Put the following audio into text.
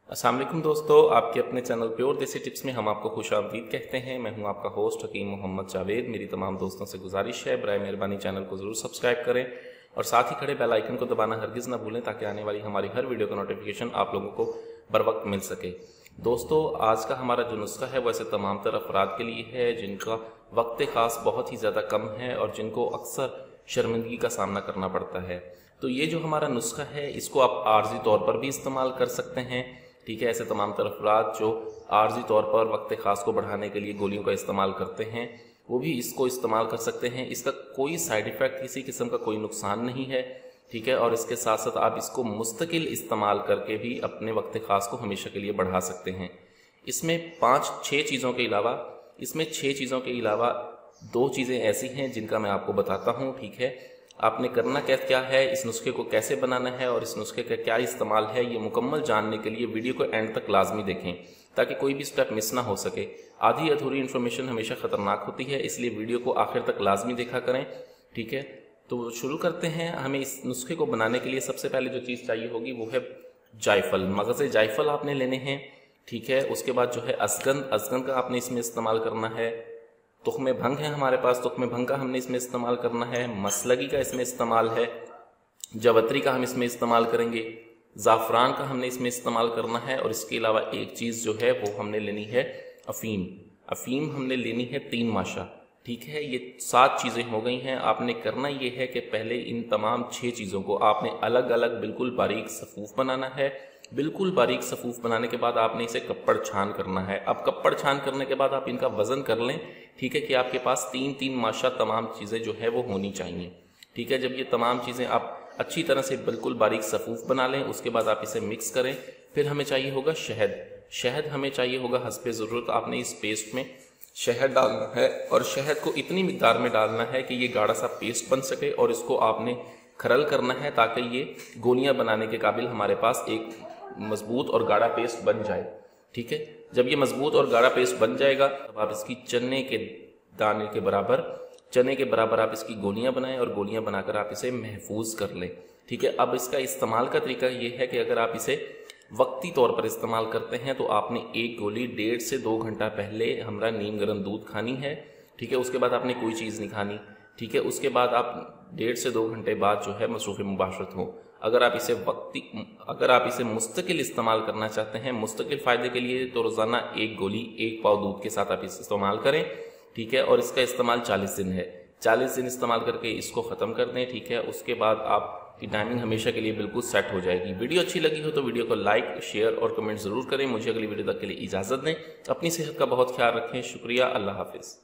अस्सलाम वालेकुम दोस्तों, आपके अपने चैनल प्योर देसी टिप्स में हम आपको खुशामदीद कहते हैं। मैं हूं आपका होस्ट हकीम मोहम्मद जावेद। मेरी तमाम दोस्तों से गुजारिश है बराए मेहरबानी चैनल को ज़रूर सब्सक्राइब करें और साथ ही खड़े बेल आइकन को दबाना हरगिज़ ना भूलें ताकि आने वाली हमारी हर वीडियो का नोटिफिकेशन आप लोगों को बर वक्त मिल सके। दोस्तों, आज का हमारा जो नुस्खा है वैसे तमाम तर अफराद के लिए है जिनका वक्त ख़ास बहुत ही ज़्यादा कम है और जिनको अक्सर शर्मिंदगी का सामना करना पड़ता है। तो ये जो हमारा नुस्खा है इसको आप आर्जी तौर पर भी इस्तेमाल कर सकते हैं। ठीक है, ऐसे तमाम तरह अफराद जो आर्जी तौर पर वक्त ख़ास को बढ़ाने के लिए गोलियों का इस्तेमाल करते हैं वो भी इसको इस्तेमाल कर सकते हैं। इसका कोई साइड इफ़ेक्ट, किसी किस्म का कोई नुकसान नहीं है। ठीक है, और इसके साथ साथ आप इसको मुस्तकिल इस्तेमाल करके भी अपने वक्त ख़ास को हमेशा के लिए बढ़ा सकते हैं। इसमें 6 चीज़ों के अलावा 2 चीज़ें ऐसी हैं जिनका मैं आपको बताता हूँ। ठीक है, आपने करना क्या है, इस नुस्खे को कैसे बनाना है और इस नुस्खे का क्या इस्तेमाल है, ये मुकम्मल जानने के लिए वीडियो को एंड तक लाजमी देखें ताकि कोई भी स्टेप मिस ना हो सके। आधी अधूरी इन्फॉर्मेशन हमेशा ख़तरनाक होती है, इसलिए वीडियो को आखिर तक लाजमी देखा करें। ठीक है, तो शुरू करते हैं। हमें इस नुस्खे को बनाने के लिए सबसे पहले जो चीज़ चाहिए होगी वो है जायफल। मगज़ जायफल आपने लेने हैं। ठीक है, उसके बाद जो है असगंध का आपने इसमें इस्तेमाल करना है। तुख्मे भंग है हमारे पास, तुख्मे भंग का हमने इसमें इस्तेमाल करना है। मसलगी का इसमें इस्तेमाल है। जवत्री का हम इसमें इस्तेमाल करेंगे। ज़ाफ़रान का हमने इसमें इस्तेमाल करना है। और इसके अलावा एक चीज़ जो है वो हमने लेनी है अफ़ीम हमने लेनी है 3 माशा। ठीक है, ये 7 चीज़ें हो गई हैं। आपने करना ये है कि पहले इन तमाम 6 चीज़ों को आपने अलग अलग बिल्कुल बारीक सफ़ूफ़ बनाना है। बिल्कुल बारीक सफ़ूफ़ बनाने के बाद आपने इसे कप्पड़ छान करना है। अब कप्पड़ छान करने के बाद आप इनका वज़न कर लें। ठीक है, कि आपके पास 3-3 माशा तमाम चीज़ें जो है वो होनी चाहिए। ठीक है, जब ये तमाम चीज़ें आप अच्छी तरह से बिल्कुल बारीक सफ़ूफ़ बना लें उसके बाद आप इसे मिक्स करें। फिर हमें चाहिए होगा शहद हमें चाहिए होगा हस्बे ज़रूरत। आपने इस पेस्ट में शहद डालना है और शहद को इतनी मिक़दार में डालना है कि ये गाढ़ा सा पेस्ट बन सके और इसको आपने खरल करना है ताकि ये गोलियां बनाने के काबिल हमारे पास एक मजबूत और गाढ़ा पेस्ट बन जाए। ठीक है, जब ये मजबूत और गाढ़ा पेस्ट बन जाएगा तब आप इसकी चने के दाने के बराबर आप इसकी गोलियां बनाएं और गोलियां बनाकर आप इसे महफूज कर लें। ठीक है, अब इसका इस्तेमाल का तरीका ये है कि अगर आप इसे वक्ती तौर पर इस्तेमाल करते हैं तो आपने एक गोली 1.5 से 2 घंटा पहले हमरा नीम गर्म दूध खानी है। ठीक है, उसके बाद आपने कोई चीज़ नहीं खानी। ठीक है, उसके बाद आप 1.5 से 2 घंटे बाद जो है मसरूफ़ मुबाशरत हो। अगर आप इसे मुस्तकिल इस्तेमाल करना चाहते हैं, मुस्तकिल फ़ायदे के लिए, तो रोज़ाना 1 गोली 1 पाव दूध के साथ आप इसे इस्तेमाल करें। ठीक है, और इसका इस्तेमाल 40 दिन है। 40 दिन इस्तेमाल करके इसको ख़त्म कर दें। ठीक है, उसके बाद आपकी टाइमिंग हमेशा के लिए बिल्कुल सेट हो जाएगी। वीडियो अच्छी लगी हो तो वीडियो को लाइक, शेयर और कमेंट ज़रूर करें। मुझे अगली वीडियो तक के लिए इजाज़त दें। अपनी सेहत का बहुत ख्याल रखें। शुक्रिया, अल्लाह हाफिज़।